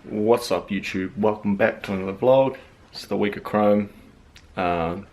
What's up YouTube? Welcome back to another vlog. It's the week of Chrome. I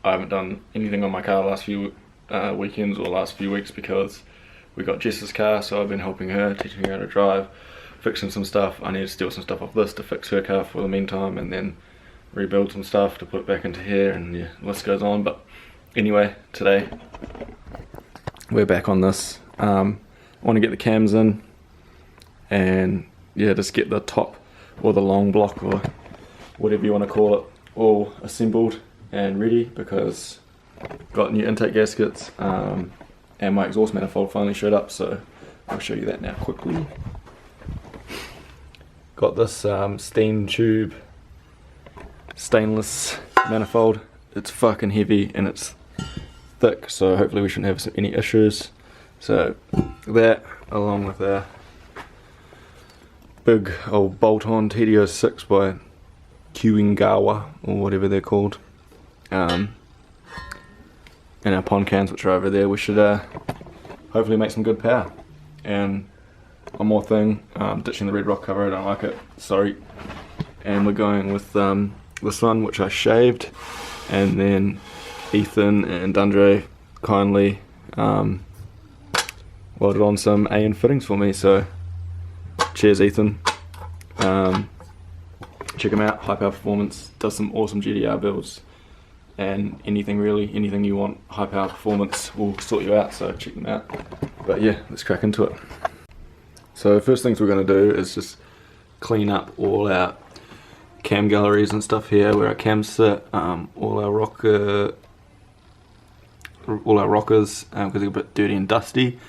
haven't done anything on my car the last few weekends or last few weeks because we got Jess's car, so I've been helping her, teaching her how to drive, fixing some stuff. I need to steal some stuff off this to fix her car for the meantime, and then rebuild some stuff to put it back into here, and yeah, the list goes on. But anyway, today we're back on this. I want to get the cams in and yeah, just get the top or the long block or whatever you want to call it all assembled and ready, because got new intake gaskets and my exhaust manifold finally showed up, so I'll show you that now quickly. Got this steam tube stainless manifold. It's fucking heavy and it's thick, so hopefully we shouldn't have any issues. So that, along with a big old bolt-on TD06 by Kuingawa or whatever they're called, and our pond cans which are over there, we should hopefully make some good power. And one more thing, ditching the red rock cover, I don't like it, sorry. And we're going with this one which I shaved, and then Ethan and Dundre kindly welded on some AN fittings for me, so cheers Ethan. Check him out, High Power Performance, does some awesome GDR builds, and anything you want high power performance will sort you out, so check them out. But yeah, let's crack into it. So first things we're going to do is just clean up all our cam galleries and stuff here where our cams sit, all our rockers because they're a bit dirty and dusty.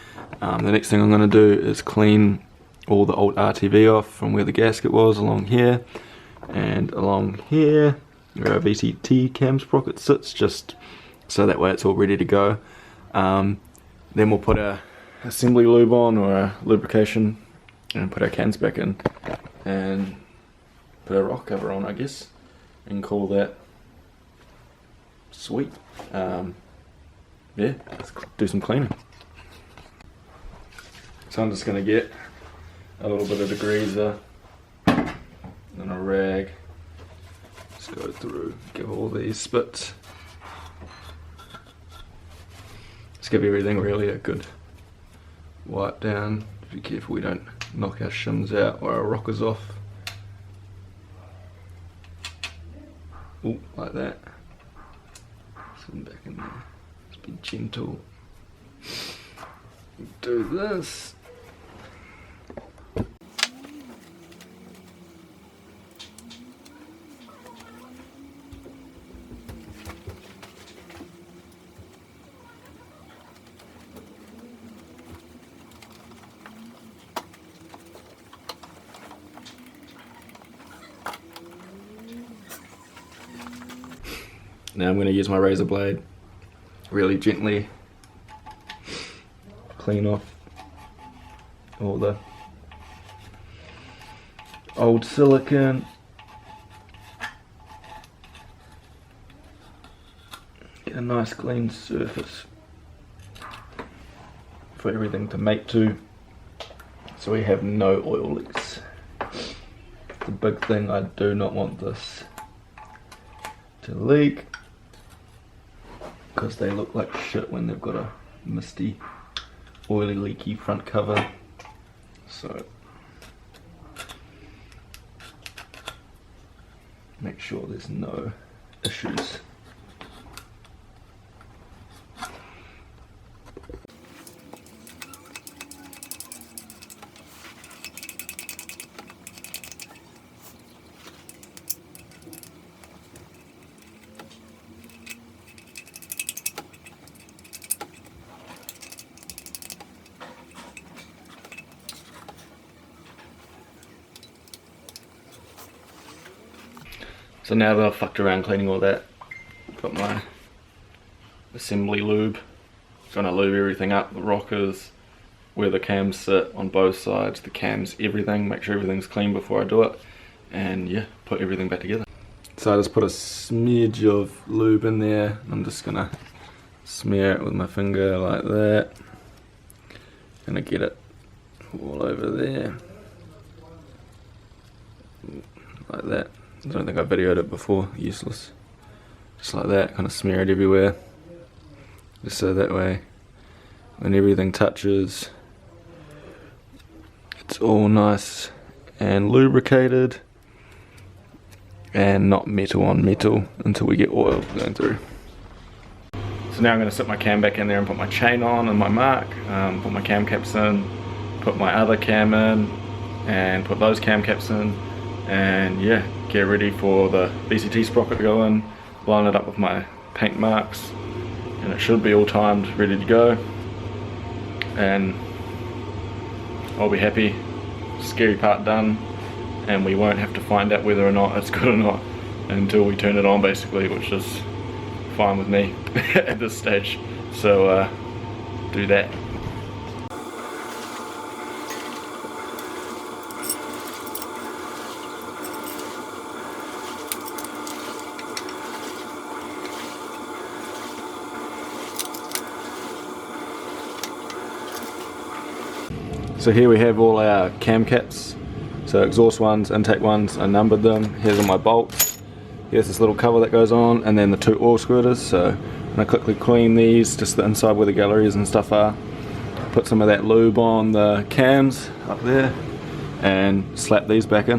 The next thing I'm going to do is clean all the old RTV off from where the gasket was along here, and along here where our VTT cam sprocket sits, just so that way it's all ready to go. Then we'll put our assembly lube on, or our lubrication, and put our cans back in and put our rock cover on, I guess, and call that sweet. Yeah, let's do some cleaning. So I'm just going to get a little bit of degreaser and a rag, just go through, give all these spits, just give everything really a good wipe down. Be careful we don't knock our shims out or our rockers off. Ooh, like that. Sit back in there, just be gentle. Do this. Now I'm going to use my razor blade, really gently clean off all the old silicone. Get a nice clean surface for everything to mate to, so we have no oil leaks. The big thing, I do not want this to leak, because they look like shit when they've got a misty, oily, leaky front cover. So make sure there's no issues. So now that I've fucked around cleaning all that, got my assembly lube. Gonna lube everything up, the rockers, where the cams sit on both sides, the cams, everything, make sure everything's clean before I do it, and yeah, put everything back together. So I just put a smidge of lube in there. I'm just gonna smear it with my finger like that. Gonna get it all over there. like that. I don't think I videoed it before, useless. Just like that, kind of smear it everywhere. Just so that way, when everything touches, it's all nice and lubricated and not metal on metal until we get oil going through. So now I'm going to sit my cam back in there and put my chain on and my mark, put my cam caps in, put my other cam in, and put those cam caps in, and yeah, get ready for the VCT sprocket to go in, line it up with my paint marks, and it should be all timed, ready to go, and I'll be happy. Scary part done, and we won't have to find out whether or not it's good or not until we turn it on, basically, which is fine with me at this stage. So do that. So here we have all our cam caps. So exhaust ones, intake ones, I numbered them. Here's all my bolts. Here's this little cover that goes on, and then the 2 oil squirters. So I'm going to quickly clean these, just the inside where the galleries and stuff are. Put some of that lube on the cams up there and slap these back in.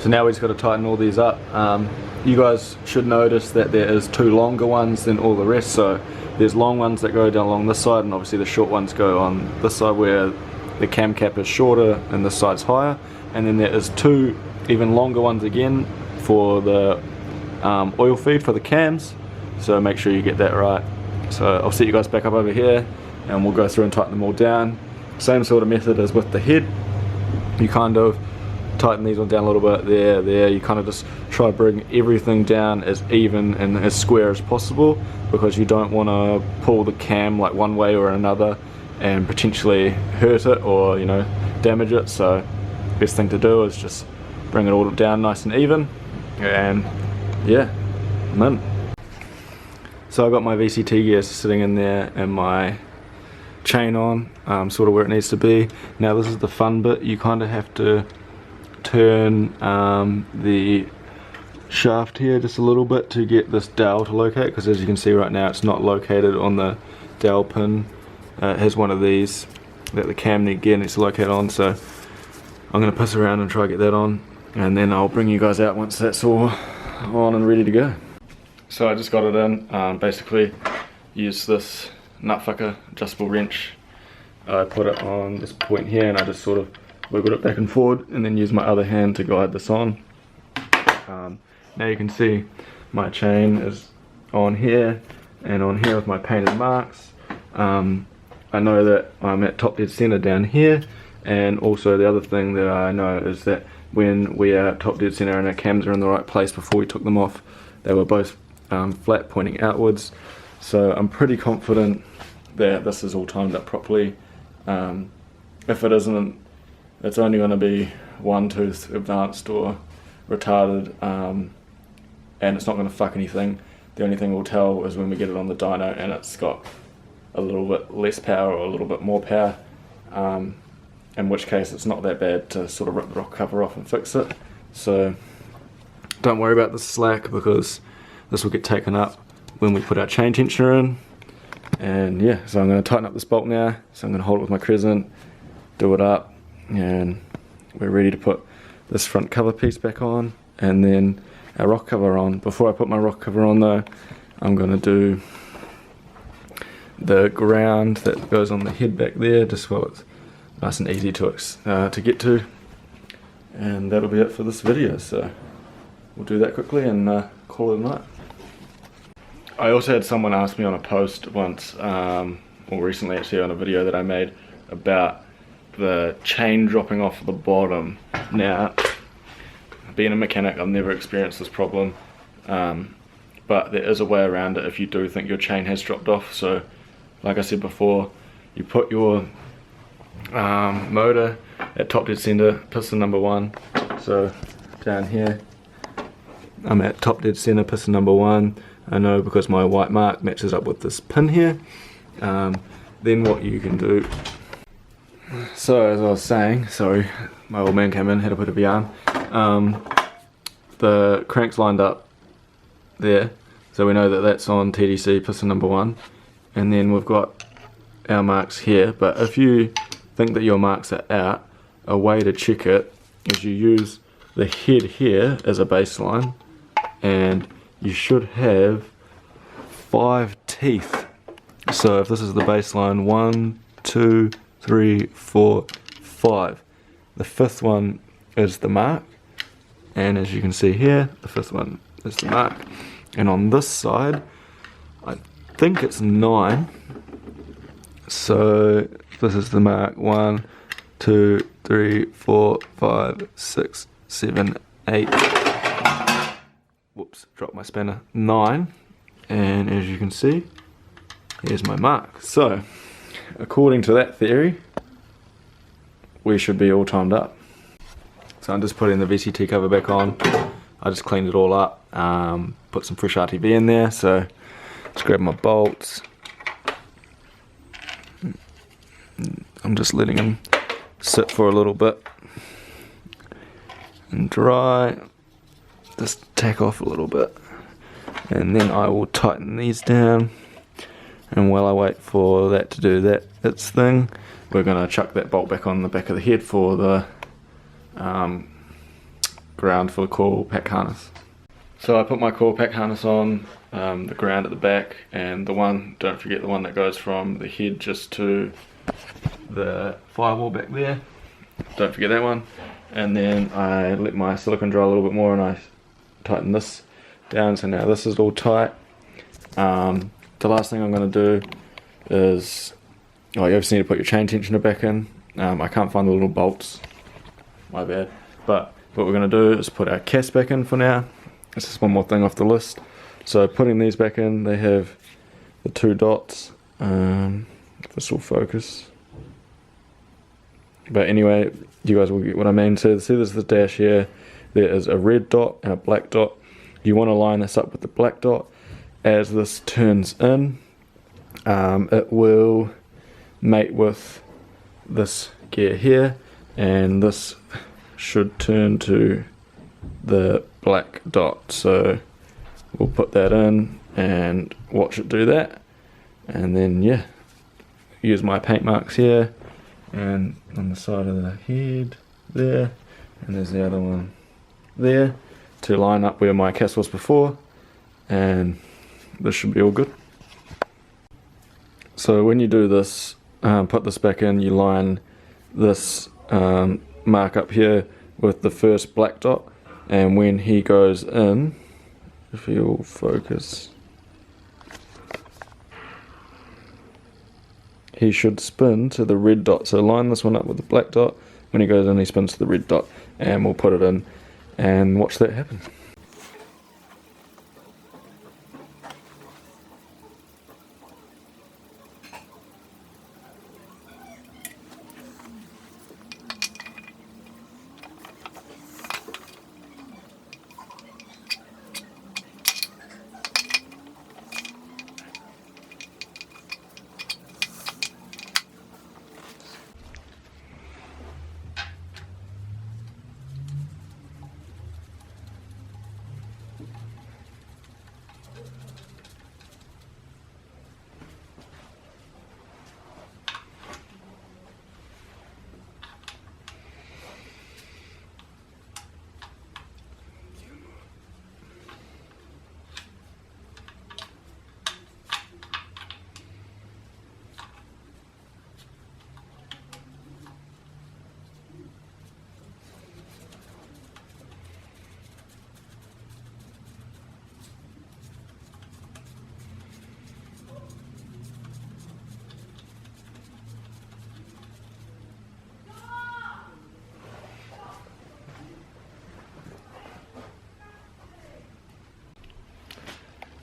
So now we just got to tighten all these up. You guys should notice that there is 2 longer ones than all the rest. So there's long ones that go down along this side, and obviously the short ones go on this side where the cam cap is shorter and this side's higher. And then there is 2 even longer ones again for the oil feed for the cams. So make sure you get that right. So I'll set you guys back up over here and we'll go through and tighten them all down. Same sort of method as with the head. You kind of tighten these ones down a little bit, there. You kind of just try to bring everything down as even and as square as possible, because you don't want to pull the cam like one way or another and potentially hurt it or, you know, damage it. So best thing to do is just bring it all down nice and even, and yeah, I'm in. So I got my VCT gear sitting in there and my chain on, sort of where it needs to be. Now this is the fun bit. You kind of have to turn the shaft here just a little bit to get this dowel to locate, because as you can see right now it's not located on the dowel pin. It has one of these that the cam gear needs to locate on, so I'm going to piss around and try to get that on, and then I'll bring you guys out once that's all on and ready to go. So I just got it in. Basically use this nutfucker adjustable wrench. I put it on this point here and I just sort of wiggled it back and forward, and then use my other hand to guide this on. Now you can see my chain is on here and on here with my painted marks. I know that I'm at top dead center down here, and also the other thing that I know is that when we are top dead center and our cams are in the right place before we took them off, they were both flat pointing outwards. So I'm pretty confident that this is all timed up properly. If it isn't, it's only going to be one tooth advanced or retarded, and it's not going to fuck anything. The only thing we'll tell is when we get it on the dyno and it's got a little bit less power or a little bit more power, in which case it's not that bad to sort of rip the rock cover off and fix it. So don't worry about the slack, because this will get taken up when we put our chain tensioner in. And yeah, so I'm going to tighten up this bolt now. So I'm going to hold it with my crescent, do it up, and we're ready to put this front cover piece back on and then our rock cover on. Before I put my rock cover on though, I'm going to do the ground that goes on the head back there, just so it's nice and easy to get to. And that'll be it for this video, so we'll do that quickly and call it a night. I also had someone ask me on a post once, or recently actually, on a video that I made about the chain dropping off the bottom. Now, being a mechanic, I've never experienced this problem, but there is a way around it if you do think your chain has dropped off. So like I said before, you put your motor at top dead center, piston number 1. So down here I'm at top dead center, piston number 1. I know because my white mark matches up with this pin here. Then what you can do, so as I was saying, sorry, my old man came in, had a bit of a yarn. The crank's lined up there, so we know that that's on TDC piston number 1, and then we've got our marks here. But if you think that your marks are out, a way to check it is you use the head here as a baseline, and you should have 5 teeth. So if this is the baseline, 1, 2, 3, 4, 5. The 5th one is the mark, and as you can see here, the 5th one is the mark. And on this side, I think it's 9. So this is the mark. 1, 2, 3, 4, 5, 6, 7, 8. Whoops, dropped my spanner. 9. And as you can see, here's my mark. So according to that theory, we should be all timed up. So I'm just putting the VCT cover back on. I just cleaned it all up, put some fresh RTV in there. So just grab my bolts. I'm just letting them sit for a little bit and dry. Just tack off a little bit, and then I will tighten these down. And while I wait for that to do its thing, we're going to chuck that bolt back on the back of the head for the ground for the coil pack harness. So I put my coil pack harness on, the ground at the back, and the one, don't forget the one that goes from the head just to the firewall back there, don't forget that one. And then I let my silicone dry a little bit more and I tighten this down, so now this is all tight. The last thing I'm going to do is, you obviously need to put your chain tensioner back in. I can't find the little bolts, my bad. But what we're going to do is put our cast back in for now. This is one more thing off the list. So putting these back in, they have the 2 dots. If this will focus. But anyway, you guys will get what I mean. So see, there's the dash here. There is a red dot and a black dot. You want to line this up with the black dot. As this turns in, it will mate with this gear here, and this should turn to the black dot. So we'll put that in and watch it do that, and then yeah, use my paint marks here and on the side of the head there, and there's the other one there to line up where my cast was before, and this should be all good. So when you do this, put this back in, you line this mark up here with the first black dot, and when he goes in, if he'll focus, he should spin to the red dot. So line this one up with the black dot. When he goes in, he spins to the red dot, and we'll put it in and watch that happen.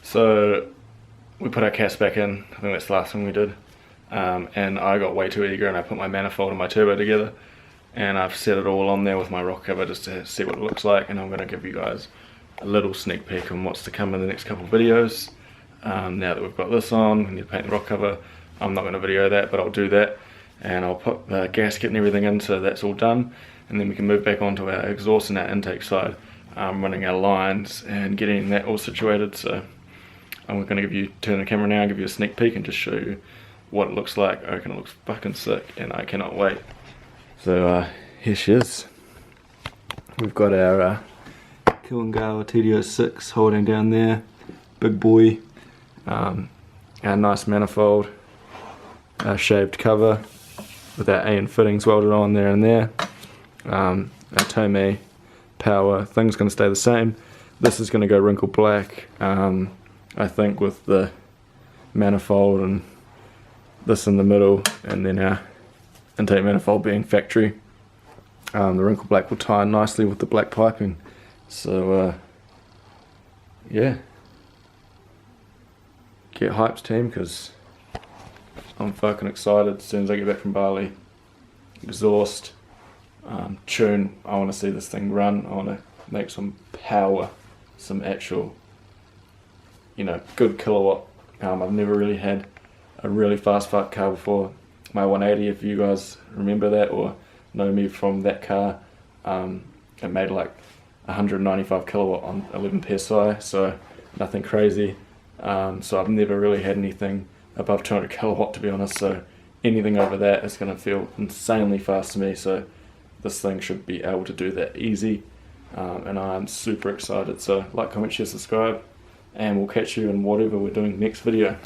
So we put our cast back in. I think that's the last thing we did, and I got way too eager and I put my manifold and my turbo together, and I've set it all on there with my rock cover just to see what it looks like, and I'm going to give you guys a little sneak peek on what's to come in the next couple of videos. Now that we've got this on, we need to paint the rock cover. I'm not going to video that, but I'll do that, and I'll put the gasket and everything in so that's all done, and then we can move back onto our exhaust and our intake side, running our lines and getting that all situated. So I'm going to turn the camera now and give you a sneak peek and just show you what it looks like. I reckon it looks fucking sick and I cannot wait. So here she is. We've got our Killengawa TD06 holding down there, big boy, our nice manifold, our shaved cover with our AN fittings welded on there and there, our Tomei power thing's going to stay the same. This is going to go wrinkle black, I think, with the manifold and this in the middle, and then our intake manifold being factory. The wrinkle black will tie nicely with the black piping. So yeah, get hyped team, because I'm fucking excited. As soon as I get back from Bali, exhaust, tune, I want to see this thing run. I want to make some power, some actual, you know, good kilowatt. I've never really had a really fast fuck car before. My 180, if you guys remember that or know me from that car, it made like 195 kilowatt on 11 psi, so nothing crazy. So I've never really had anything above 200 kilowatt, to be honest, so anything over that is going to feel insanely fast to me. So this thing should be able to do that easy, and I'm super excited. So like, comment, share, subscribe, and we'll catch you in whatever we're doing next video.